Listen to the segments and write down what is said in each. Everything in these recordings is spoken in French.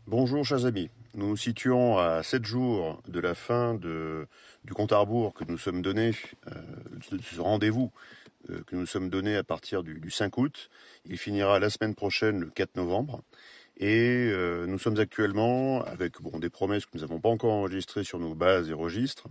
Bonjour chers amis, nous nous situons à 7 jours de la fin du compte à rebours que nous sommes donnés, de ce rendez-vous que nous sommes donnés à partir du 5 août. Il finira la semaine prochaine, le 4 novembre. Et nous sommes actuellement, avec des promesses que nous n'avons pas encore enregistrées sur nos bases et registres,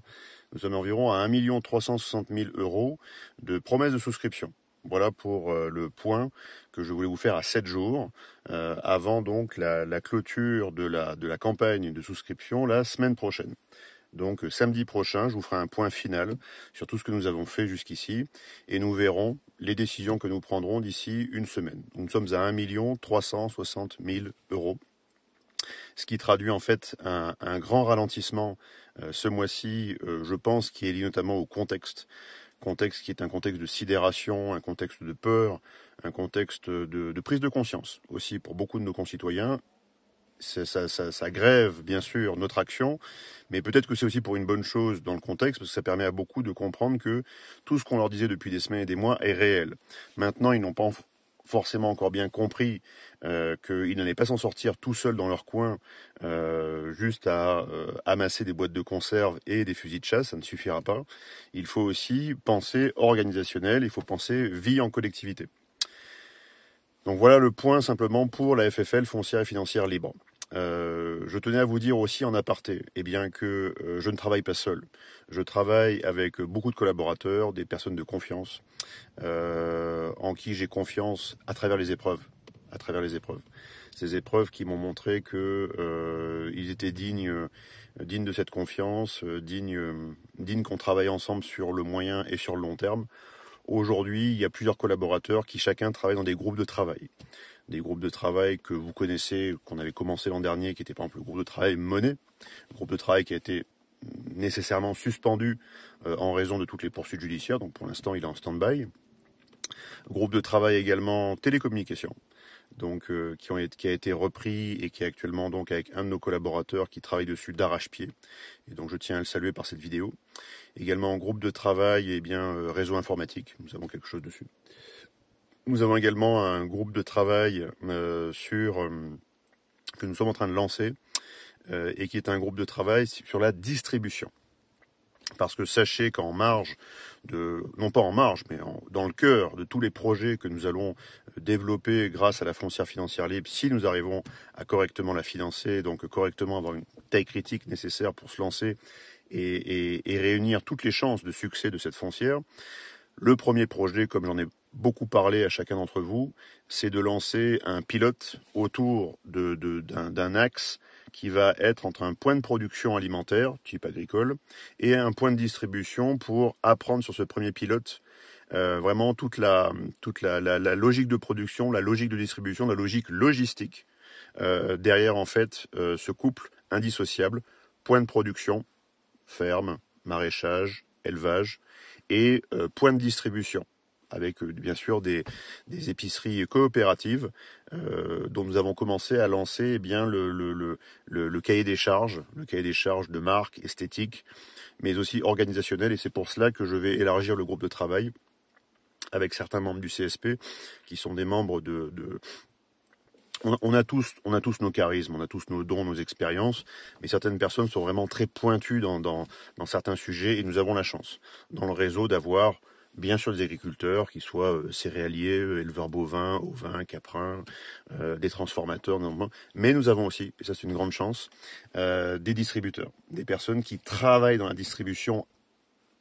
nous sommes environ à 1 360 000 euros de promesses de souscription. Voilà pour le point que je voulais vous faire à 7 jours, avant donc la clôture de la campagne de souscription la semaine prochaine. Donc samedi prochain, je vous ferai un point final sur tout ce que nous avons fait jusqu'ici et nous verrons les décisions que nous prendrons d'ici une semaine. Nous sommes à 1 360 000 euros, ce qui traduit en fait un grand ralentissement ce mois-ci, je pense, qui est lié notamment au contexte qui est un contexte de sidération, un contexte de peur, un contexte de prise de conscience aussi pour beaucoup de nos concitoyens. Ça grève bien sûr notre action, mais peut-être que c'est aussi pour une bonne chose dans le contexte, parce que ça permet à beaucoup de comprendre que tout ce qu'on leur disait depuis des semaines et des mois est réel. Maintenant, ils n'ont pas forcément encore bien compris qu'ils n'allaient pas s'en sortir tout seuls dans leur coin, juste à amasser des boîtes de conserve et des fusils de chasse, ça ne suffira pas. Il faut aussi penser organisationnel, il faut penser vie en collectivité. Donc voilà le point simplement pour la FFL, foncière et financière libre. Je tenais à vous dire aussi en aparté, que je ne travaille pas seul. Je travaille avec beaucoup de collaborateurs, des personnes de confiance, en qui j'ai confiance à travers les épreuves. Ces épreuves qui m'ont montré que ils étaient dignes de cette confiance, dignes qu'on travaille ensemble sur le moyen et sur le long terme. Aujourd'hui, il y a plusieurs collaborateurs qui chacun travaille dans des groupes de travail. Des groupes de travail que vous connaissez, qu'on avait commencé l'an dernier, qui était par exemple le groupe de travail Monnaie, le groupe de travail qui a été nécessairement suspendu en raison de toutes les poursuites judiciaires, donc pour l'instant il est en stand-by. Groupe de travail également télécommunications, donc qui a été repris et qui est actuellement donc avec un de nos collaborateurs qui travaille dessus d'arrache-pied. Et donc je tiens à le saluer par cette vidéo. Également en groupe de travail, réseau informatique, nous avons quelque chose dessus. Nous avons également un groupe de travail que nous sommes en train de lancer et qui est un groupe de travail sur la distribution. Parce que sachez qu'en marge non pas en marge, mais dans le cœur de tous les projets que nous allons développer grâce à la foncière financière libre, si nous arrivons à correctement la financer, donc correctement avoir une taille critique nécessaire pour se lancer et réunir toutes les chances de succès de cette foncière, le premier projet, comme j'en ai beaucoup parlé à chacun d'entre vous, c'est de lancer un pilote autour d'un axe qui va être entre un point de production alimentaire, type agricole, et un point de distribution pour apprendre sur ce premier pilote vraiment toute la logique de production, la logique de distribution, la logique logistique. Derrière, en fait, ce couple indissociable, point de production, ferme, maraîchage, élevage, et point de distribution, avec bien sûr des épiceries coopératives dont nous avons commencé à lancer le cahier des charges, de marque, esthétique, mais aussi organisationnel, et c'est pour cela que je vais élargir le groupe de travail avec certains membres du CSP qui sont des membres on a tous nos charismes, on a tous nos dons, nos expériences, mais certaines personnes sont vraiment très pointues dans certains sujets, et nous avons la chance dans le réseau d'avoir bien sûr des agriculteurs, qui soient céréaliers, éleveurs bovins, ovins, caprins, des transformateurs, mais nous avons aussi, et ça c'est une grande chance, des distributeurs, des personnes qui travaillent dans la distribution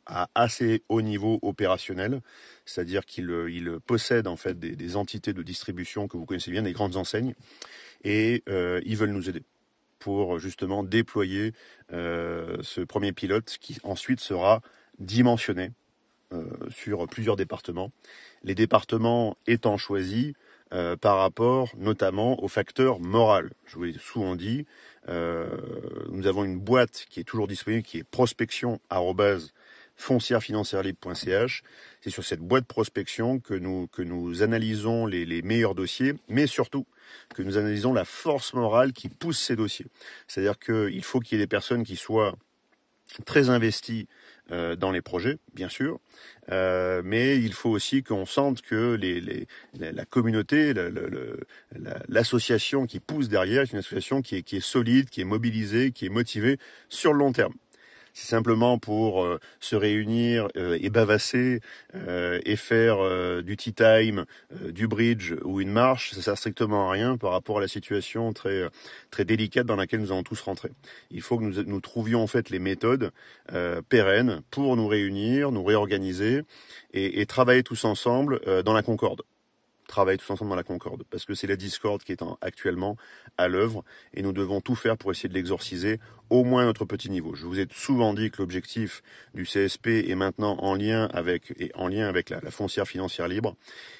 à assez haut niveau opérationnel, c'est-à-dire qu'ils possèdent en fait des entités de distribution que vous connaissez bien, des grandes enseignes, et ils veulent nous aider pour justement déployer ce premier pilote qui ensuite sera dimensionné sur plusieurs départements. Les départements étant choisis par rapport notamment au facteur moral. Je vous l'ai souvent dit, nous avons une boîte qui est toujours disponible, qui est prospection@foncièrefinancierelibre.ch. C'est sur cette boîte prospection que nous analysons les meilleurs dossiers, mais surtout que nous analysons la force morale qui pousse ces dossiers. C'est-à-dire qu'il faut qu'il y ait des personnes qui soient très investis dans les projets, bien sûr, mais il faut aussi qu'on sente que la communauté, l'association qui pousse derrière est une association qui est solide, qui est mobilisée, qui est motivée sur le long terme. C'est simplement pour se réunir et bavasser et faire du tea time, du bridge ou une marche, ça sert strictement à rien par rapport à la situation très très délicate dans laquelle nous allons tous rentrer. Il faut que nous trouvions en fait les méthodes pérennes pour nous réunir, nous réorganiser et travailler tous ensemble dans la concorde. Travailler tous ensemble dans la concorde, parce que c'est la discorde qui est actuellement à l'œuvre, et nous devons tout faire pour essayer de l'exorciser, au moins à notre petit niveau. Je vous ai souvent dit que l'objectif du CSP est maintenant en lien avec la foncière financière libre,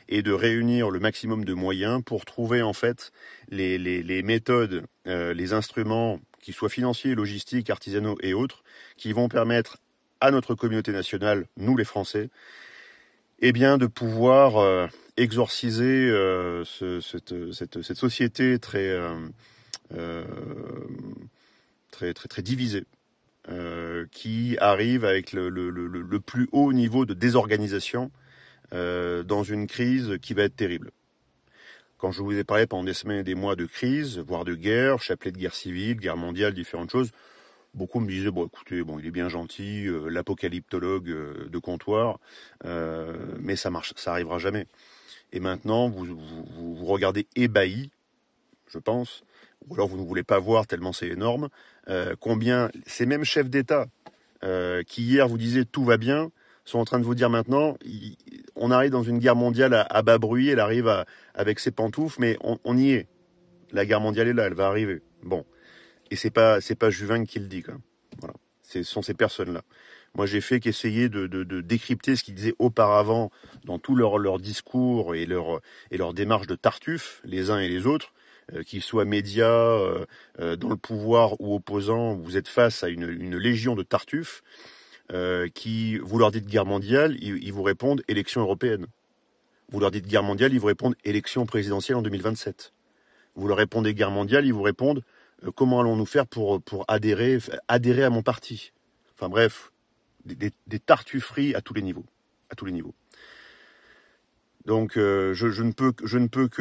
et de réunir le maximum de moyens pour trouver en fait les méthodes, les instruments, qu'ils soient financiers, logistiques, artisanaux et autres, qui vont permettre à notre communauté nationale, nous les Français, eh bien de pouvoir exorciser cette société très divisée, qui arrive avec le plus haut niveau de désorganisation dans une crise qui va être terrible. Quand je vous ai parlé pendant des semaines et des mois de crise, voire de guerre, chapelet de guerre civile, guerre mondiale, différentes choses, beaucoup me disaient, bon écoutez, il est bien gentil, l'apocalyptologue de comptoir, mais ça arrivera jamais. Et maintenant, vous regardez ébahi, je pense, ou alors vous ne voulez pas voir tellement c'est énorme, combien ces mêmes chefs d'État qui hier vous disaient tout va bien, sont en train de vous dire maintenant, on arrive dans une guerre mondiale à bas bruit, elle arrive avec ses pantoufles, mais on y est. La guerre mondiale est là, elle va arriver. Bon. Et c'est pas Juvin qui le dit, quoi. Voilà. Ce sont ces personnes-là. Moi, j'ai fait qu'essayer de décrypter ce qu'ils disaient auparavant dans tout leur discours et leur démarche de Tartuffe, les uns et les autres, qu'ils soient médias, dans le pouvoir ou opposants, vous êtes face à une légion de Tartuffe qui, vous leur dites guerre mondiale, ils vous répondent élection européenne. Vous leur dites guerre mondiale, ils vous répondent élection présidentielle en 2027. Vous leur répondez guerre mondiale, ils vous répondent comment allons-nous faire pour adhérer à mon parti. Enfin bref, des tartufferies à tous les niveaux. À tous les niveaux. Donc je ne peux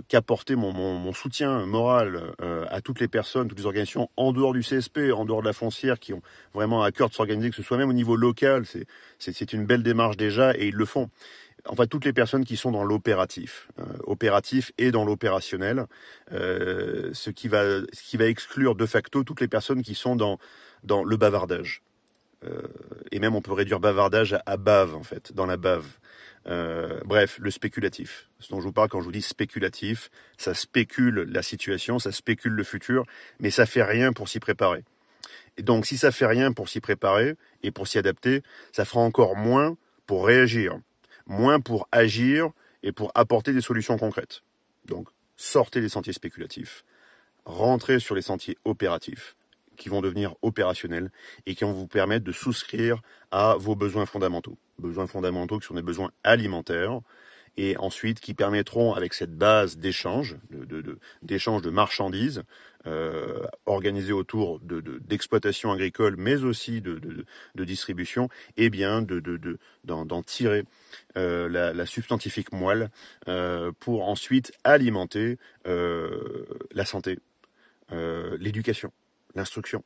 qu'apporter mon soutien moral à toutes les personnes, toutes les organisations en dehors du CSP, en dehors de la foncière, qui ont vraiment à cœur de s'organiser, que ce soit même au niveau local. C'est une belle démarche déjà, et ils le font. Enfin, toutes les personnes qui sont dans l'opératif, opératif et dans l'opérationnel, ce qui va exclure de facto toutes les personnes qui sont dans le bavardage. Et même on peut réduire bavardage à bave, en fait, dans la bave. Bref, le spéculatif. Ce dont je vous parle quand je vous dis spéculatif, ça spécule la situation, ça spécule le futur, mais ça fait rien pour s'y préparer. Et donc, si ça fait rien pour s'y préparer et pour s'y adapter, ça fera encore moins pour réagir, moins pour agir et pour apporter des solutions concrètes. Donc, sortez des sentiers spéculatifs, rentrez sur les sentiers opératifs, qui vont devenir opérationnels et qui vont vous permettre de souscrire à vos besoins fondamentaux. Besoins fondamentaux qui sont des besoins alimentaires, et ensuite qui permettront, avec cette base d'échange, d'échange de marchandises, organisées autour d'exploitation agricole, mais aussi de distribution, et bien d'en tirer la substantifique moelle pour ensuite alimenter la santé, l'éducation, l'instruction,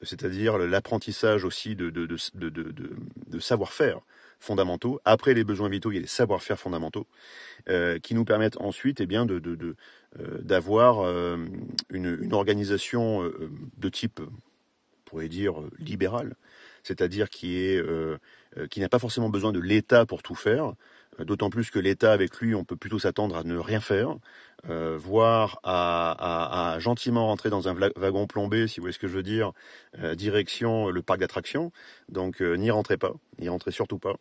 c'est-à-dire l'apprentissage aussi de savoir-faire fondamentaux. Après les besoins vitaux, il y a les savoir-faire fondamentaux qui nous permettent ensuite d'avoir une organisation de type, on pourrait dire, libéral, c'est-à-dire qui n'a pas forcément besoin de l'État pour tout faire, d'autant plus que l'État, avec lui, on peut plutôt s'attendre à ne rien faire, voire à gentiment rentrer dans un wagon plombé, si vous voyez ce que je veux dire, direction le parc d'attractions. Donc n'y rentrez surtout pas.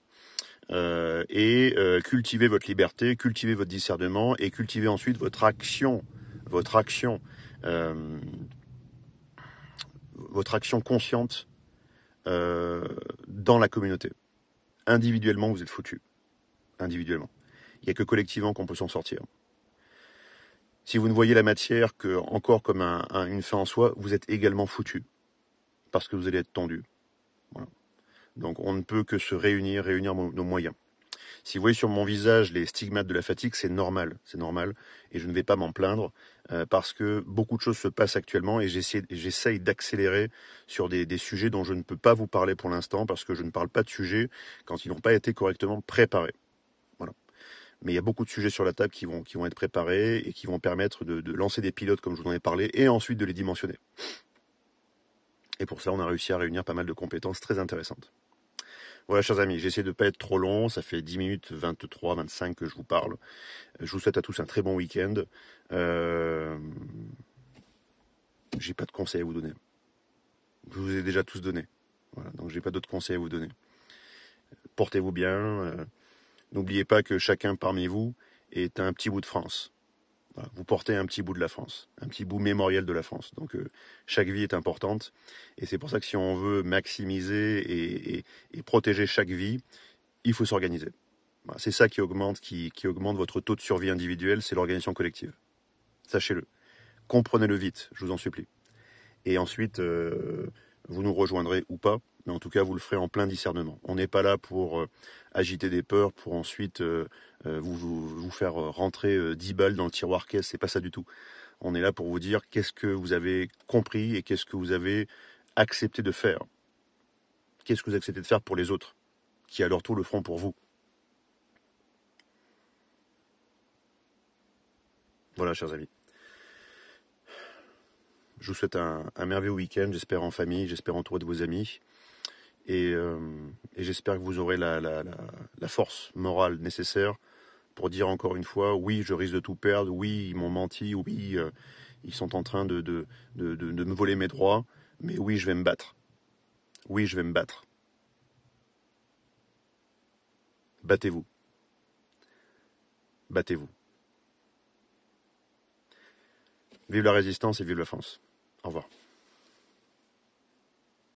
Et cultivez votre liberté, cultivez votre discernement et cultivez ensuite votre action consciente dans la communauté. Individuellement, vous êtes foutus. Individuellement. Il n'y a que collectivement qu'on peut s'en sortir. Si vous ne voyez la matière encore comme une fin en soi, vous êtes également foutus. parce que vous allez être tendu. Voilà. Donc on ne peut que se réunir nos moyens. Si vous voyez sur mon visage les stigmates de la fatigue, c'est normal, et je ne vais pas m'en plaindre, parce que beaucoup de choses se passent actuellement, et j'essaye d'accélérer sur des sujets dont je ne peux pas vous parler pour l'instant, parce que je ne parle pas de sujets quand ils n'ont pas été correctement préparés. Voilà. Mais il y a beaucoup de sujets sur la table qui vont être préparés, et qui vont permettre de lancer des pilotes comme je vous en ai parlé, et ensuite de les dimensionner. Et pour ça, on a réussi à réunir pas mal de compétences très intéressantes. Voilà, chers amis, j'essaie de ne pas être trop long, ça fait 10 minutes 23, 25 que je vous parle. Je vous souhaite à tous un très bon week-end. J'ai pas de conseils à vous donner. Je vous ai déjà tous donné. Voilà, donc j'ai pas d'autres conseils à vous donner. Portez-vous bien. N'oubliez pas que chacun parmi vous est un petit bout de France. Voilà, vous portez un petit bout de la France, un petit bout mémoriel de la France. Donc chaque vie est importante, et c'est pour ça que si on veut maximiser et protéger chaque vie, il faut s'organiser. Voilà, c'est ça qui augmente votre taux de survie individuel, c'est l'organisation collective. Sachez-le. Comprenez-le vite, je vous en supplie. Et ensuite, vous nous rejoindrez ou pas, mais en tout cas, vous le ferez en plein discernement. On n'est pas là pour agiter des peurs, pour ensuite vous faire rentrer 10 balles dans le tiroir caisse, c'est pas ça du tout. On est là pour vous dire qu'est-ce que vous avez compris et qu'est-ce que vous avez accepté de faire. Qu'est-ce que vous acceptez de faire pour les autres, qui à leur tour le feront pour vous. Voilà, chers amis. Je vous souhaite un merveilleux week-end, j'espère en famille, j'espère entouré de vos amis. Et j'espère que vous aurez la force morale nécessaire pour dire encore une fois, oui, je risque de tout perdre, oui, ils m'ont menti, oui, ils sont en train de me voler mes droits, mais oui, je vais me battre. Oui, je vais me battre. Battez-vous. Battez-vous. Vive la résistance et vive la France. Au revoir.